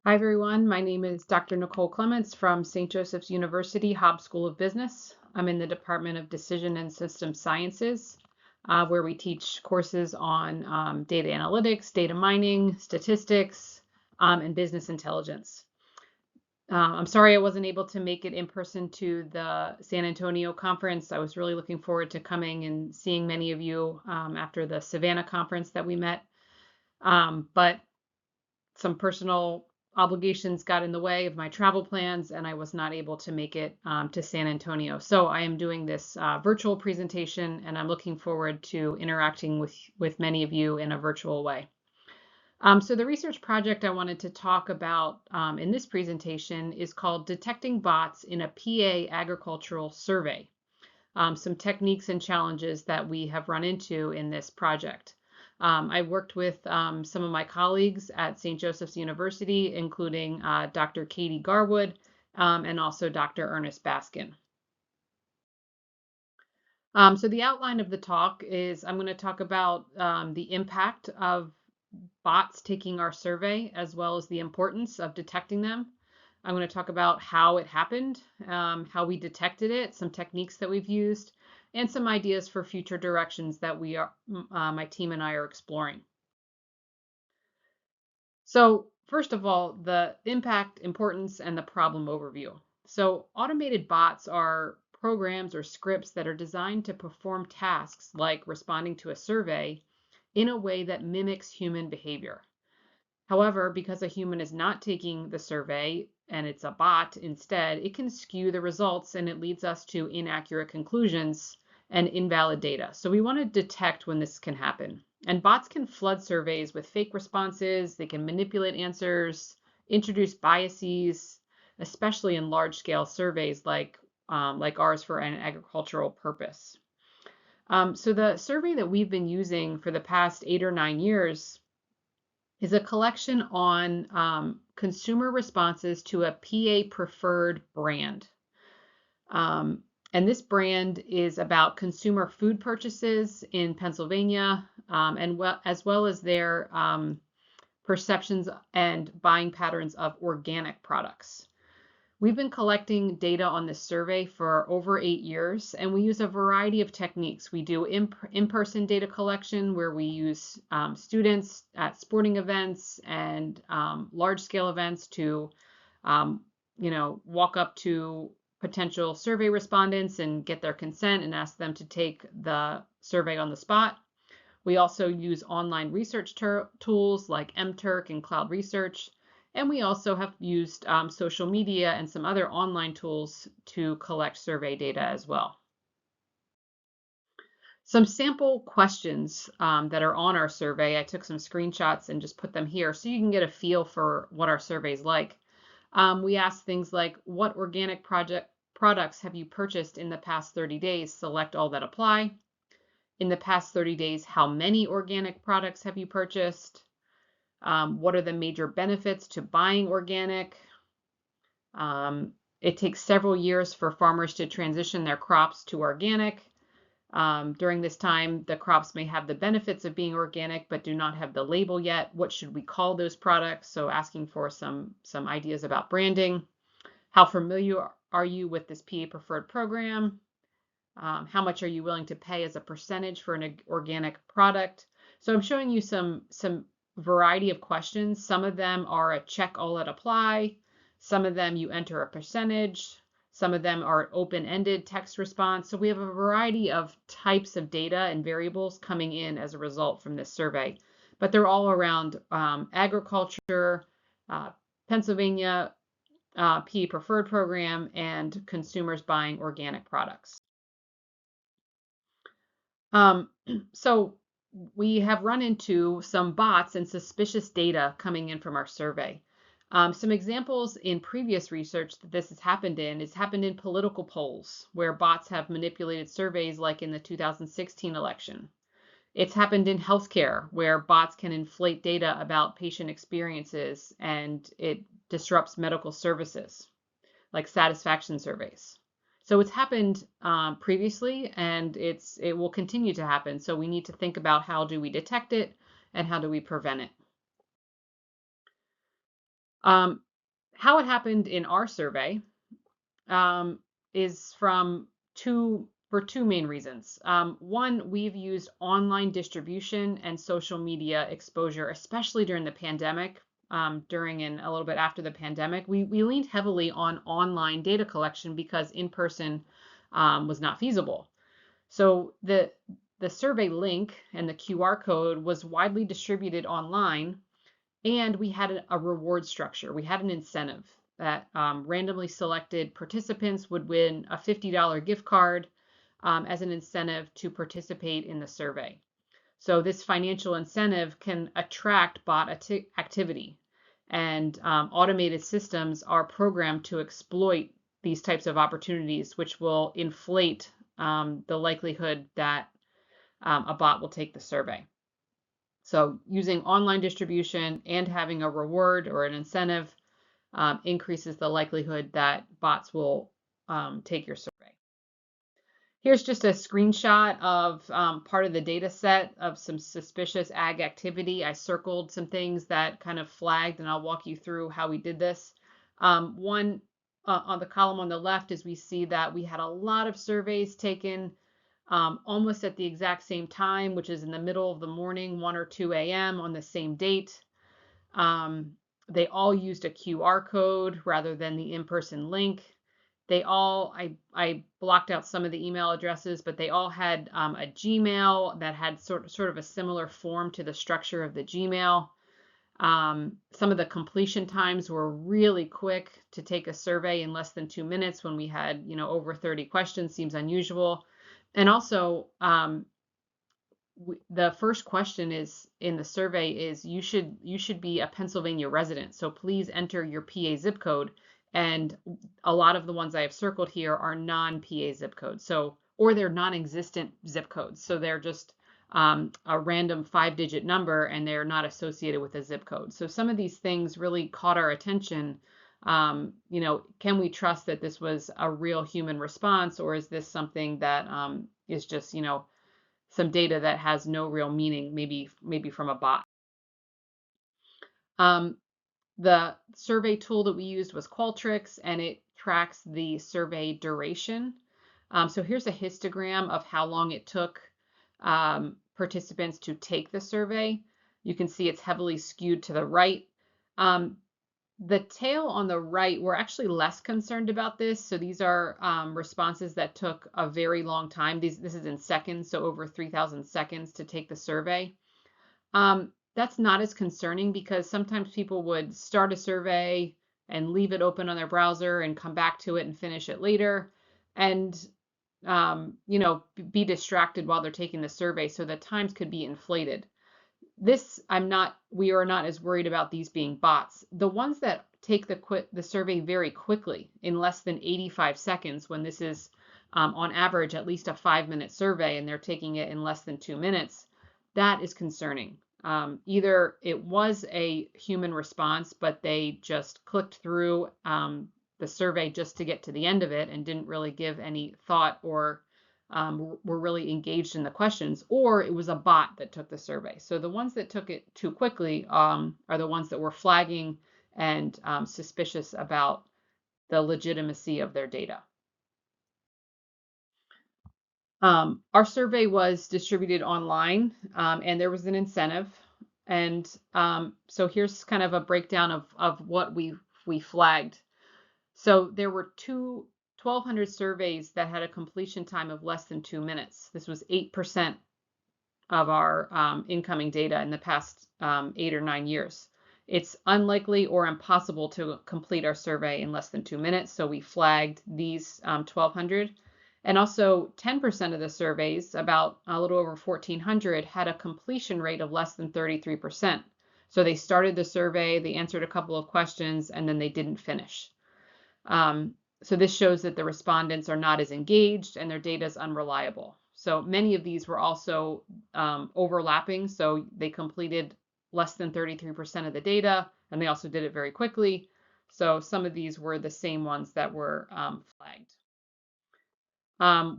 Hi, everyone. My name is Dr. Nicolle Clements from St. Joseph's University Hobbs School of Business. I'm in the Department of Decision and System Sciences, where we teach courses on data analytics, data mining, statistics, and business intelligence. I'm sorry I wasn't able to make it in person to the San Antonio conference. I was really looking forward to coming and seeing many of you after the Savannah conference that we met. But some personal obligations got in the way of my travel plans, and I was not able to make it to San Antonio. So I am doing this virtual presentation, and I'm looking forward to interacting with many of you in a virtual way. So the research project I wanted to talk about in this presentation is called Detecting Bots in a PA Agricultural Survey. Some techniques and challenges that we have run into in this project. I worked with some of my colleagues at St. Joseph's University, including Dr. Katie Garwood and also Dr. Ernest Baskin. So the outline of the talk is I'm going to talk about the impact of bots taking our survey, as well as the importance of detecting them. I'm going to talk about how it happened, how we detected it, some techniques that we've used, and some ideas for future directions that my team and I are exploring. So first of all, the impact, importance, and the problem overview. So automated bots are programs or scripts that are designed to perform tasks like responding to a survey in a way that mimics human behavior. However, because a human is not taking the survey and it's a bot instead, it can skew the results and it leads us to inaccurate conclusions and invalid data. So we want to detect when this can happen. And bots can flood surveys with fake responses, they can manipulate answers, introduce biases, especially in large-scale surveys like ours for an agricultural purpose. So the survey that we've been using for the past 8 or 9 years is a collection on consumer responses to a PA preferred brand. And this brand is about consumer food purchases in Pennsylvania, as well as their perceptions and buying patterns of organic products. We've been collecting data on this survey for over 8 years, and we use a variety of techniques. We do in-person data collection where we use students at sporting events and large-scale events to, walk up to potential survey respondents and get their consent and ask them to take the survey on the spot. We also use online research tools like mTurk and Cloud Research. And we also have used social media and some other online tools to collect survey data as well. Some sample questions that are on our survey, I took some screenshots and just put them here so you can get a feel for what our survey is like. We asked things like, what organic products have you purchased in the past 30 days? Select all that apply. In the past 30 days, how many organic products have you purchased? What are the major benefits to buying organic? It takes several years for farmers to transition their crops to organic. During this time, the crops may have the benefits of being organic, but do not have the label yet. What should we call those products? So asking for some ideas about branding. How familiar are you with this PA Preferred program? How much are you willing to pay as a percentage for an organic product? So I'm showing you some variety of questions. Some of them are a check all that apply. Some of them you enter a percentage. Some of them are open-ended text response. So we have a variety of types of data and variables coming in as a result from this survey. But they're all around agriculture, Pennsylvania PA Preferred program, and consumers buying organic products. So we have run into some bots and suspicious data coming in from our survey. Some examples in previous research that this has happened in is happened in political polls where bots have manipulated surveys like in the 2016 election. It's happened in healthcare where bots can inflate data about patient experiences and it disrupts medical services like satisfaction surveys. So it's happened previously and it will continue to happen. So we need to think about how do we detect it and how do we prevent it. Um, how it happened in our survey um, is for two main reasons. One, we've used online distribution and social media exposure, especially during the pandemic, during and a little bit after the pandemic. We leaned heavily on online data collection because in person was not feasible. So the survey link and the QR code was widely distributed online, and we had a reward structure. We had an incentive that randomly selected participants would win a $50 gift card as an incentive to participate in the survey. So this financial incentive can attract bot activity, and automated systems are programmed to exploit these types of opportunities, which will inflate the likelihood that a bot will take the survey. So using online distribution and having a reward or an incentive increases the likelihood that bots will take your survey. Here's just a screenshot of part of the data set of some suspicious ag activity. I circled some things that kind of flagged, and I'll walk you through how we did this. One on the column on the left is we see that we had a lot of surveys taken almost at the exact same time, which is in the middle of the morning, 1 or 2 a.m. on the same date. They all used a QR code rather than the in-person link. They all, I blocked out some of the email addresses, but they all had a Gmail that had sort of a similar form to the structure of the Gmail. Some of the completion times were really quick. To take a survey in less than 2 minutes when we had, over 30 questions seems unusual. And also, the first question is in the survey is you should be a Pennsylvania resident, so please enter your PA zip code. And a lot of the ones I have circled here are non-PA zip codes, or they're non-existent zip codes, so they're just a random 5-digit number and they're not associated with a zip code. So some of these things really caught our attention. Can we trust that this was a real human response, or is this something that is just some data that has no real meaning, maybe from a bot? The survey tool that we used was Qualtrics, and it tracks the survey duration. So here's a histogram of how long it took participants to take the survey. You can see it's heavily skewed to the right. The tail on the right, we're actually less concerned about this. So these are responses that took a very long time. This is in seconds, so over 3,000 seconds to take the survey. That's not as concerning because sometimes people would start a survey and leave it open on their browser and come back to it and finish it later, and be distracted while they're taking the survey, so the times could be inflated. We are not as worried about these being bots. The ones that take the survey very quickly in less than 85 seconds, when this is on average at least a 5-minute survey and they're taking it in less than 2 minutes, that is concerning. Either it was a human response, but they just clicked through the survey just to get to the end of it and didn't really give any thought or were really engaged in the questions, or it was a bot that took the survey. So the ones that took it too quickly are the ones that were flagging and suspicious about the legitimacy of their data. Our survey was distributed online, and there was an incentive. And so here's kind of a breakdown of what we flagged. So there were 1,200 surveys that had a completion time of less than 2 minutes. This was 8% of our incoming data in the past 8 or 9 years. It's unlikely or impossible to complete our survey in less than 2 minutes, so we flagged these 1,200. And also 10% of the surveys, about a little over 1,400, had a completion rate of less than 33%. So they started the survey, they answered a couple of questions, and then they didn't finish. So this shows that the respondents are not as engaged and their data is unreliable. So many of these were also overlapping. So they completed less than 33% of the data, and they also did it very quickly. So some of these were the same ones that were flagged.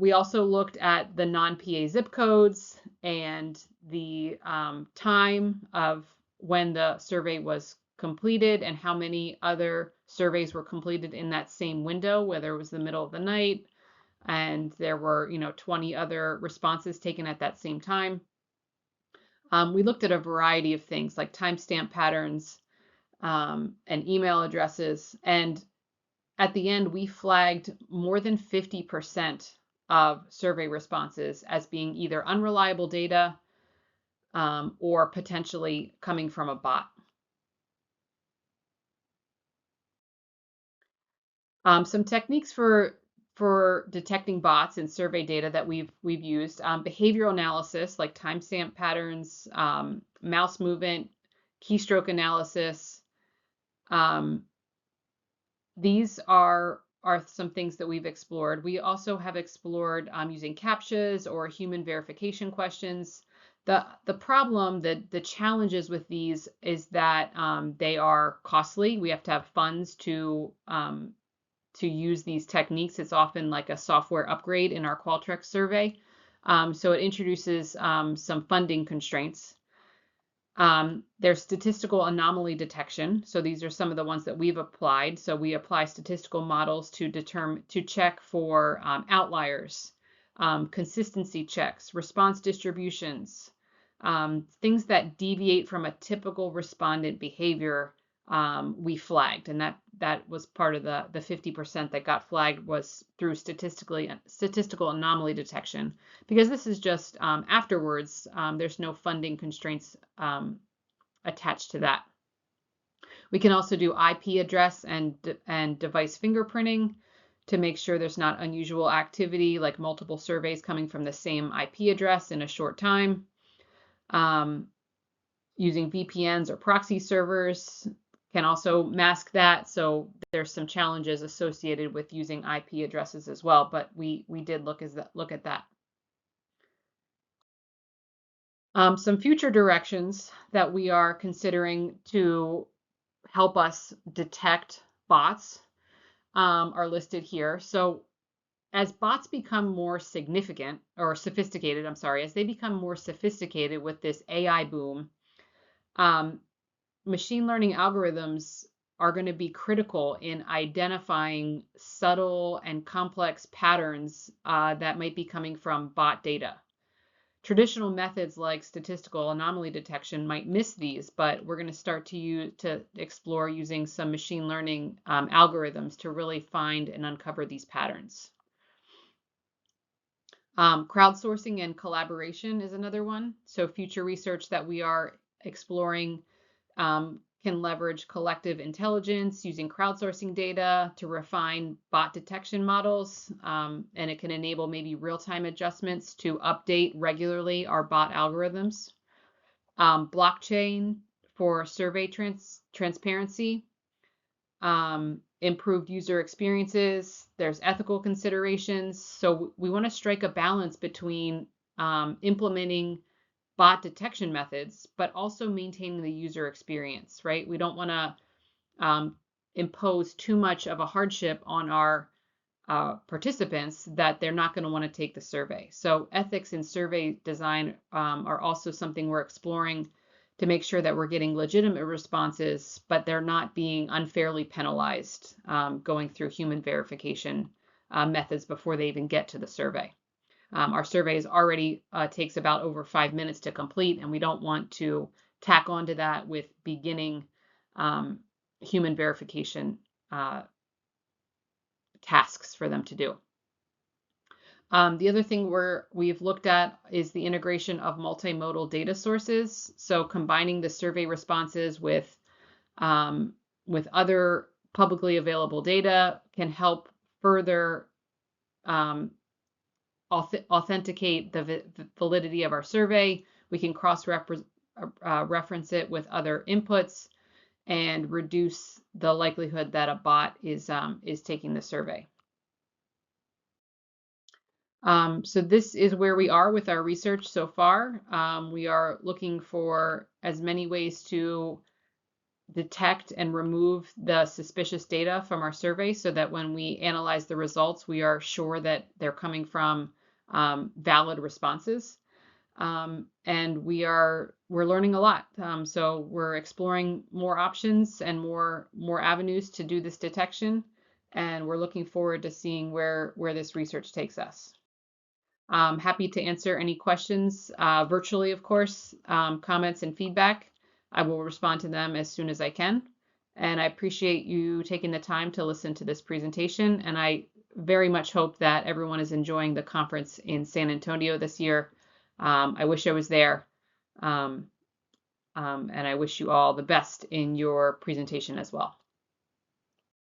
We also looked at the non-PA zip codes and the time of when the survey was completed and how many other surveys were completed in that same window, whether it was the middle of the night and there were, 20 other responses taken at that same time. We looked at a variety of things like timestamp patterns and email addresses. And at the end, we flagged more than 50% of survey responses as being either unreliable data or potentially coming from a bot. Some techniques for detecting bots in survey data that we've used: behavioral analysis, like timestamp patterns, mouse movement, keystroke analysis. These are some things that we've explored. We also have explored using CAPTCHAs or human verification questions. The problem, the challenges with these is that they are costly. We have to have funds to use these techniques. It's often like a software upgrade in our Qualtrics survey. So it introduces some funding constraints. There's statistical anomaly detection. So these are some of the ones that we've applied. So we apply statistical models to check for outliers, consistency checks, response distributions, things that deviate from a typical respondent behavior. We flagged, and that was part of the 50% that got flagged was through statistical anomaly detection, because this is just afterwards. There's no funding constraints attached to that. We can also do IP address and device fingerprinting to make sure there's not unusual activity, like multiple surveys coming from the same IP address in a short time. Using VPNs or proxy servers can also mask that. So there's some challenges associated with using IP addresses as well, but we did look at that. Some future directions that we are considering to help us detect bots are listed here. So as bots become more significant or sophisticated, as they become more sophisticated with this AI boom, machine learning algorithms are going to be critical in identifying subtle and complex patterns that might be coming from bot data. Traditional methods like statistical anomaly detection might miss these, but we're going to start to explore using some machine learning algorithms to really find and uncover these patterns. Crowdsourcing and collaboration is another one. So future research that we are exploring can leverage collective intelligence using crowdsourcing data to refine bot detection models, and it can enable maybe real-time adjustments to update regularly our bot algorithms. Blockchain for survey transparency, improved user experiences. There's ethical considerations. So we want to strike a balance between implementing bot detection methods, but also maintaining the user experience, right? We don't want to impose too much of a hardship on our participants that they're not going to want to take the survey. So ethics in survey design are also something we're exploring to make sure that we're getting legitimate responses, but they're not being unfairly penalized going through human verification methods before they even get to the survey. Our surveys already takes about over 5 minutes to complete, and we don't want to tack onto that with beginning human verification tasks for them to do. The other thing we've looked at is the integration of multimodal data sources. So combining the survey responses with other publicly available data can help further authenticate the validity of our survey. We can cross-reference it with other inputs and reduce the likelihood that a bot is taking the survey. So this is where we are with our research so far. We are looking for as many ways to detect and remove the suspicious data from our survey so that when we analyze the results, we are sure that they're coming from valid responses. And we're learning a lot. So we're exploring more options and more avenues to do this detection, and we're looking forward to seeing where this research takes us. Happy to answer any questions virtually, of course, comments and feedback. I will respond to them as soon as I can. And I appreciate you taking the time to listen to this presentation. And I very much hope that everyone is enjoying the conference in San Antonio this year. I wish I was there. And I wish you all the best in your presentation as well.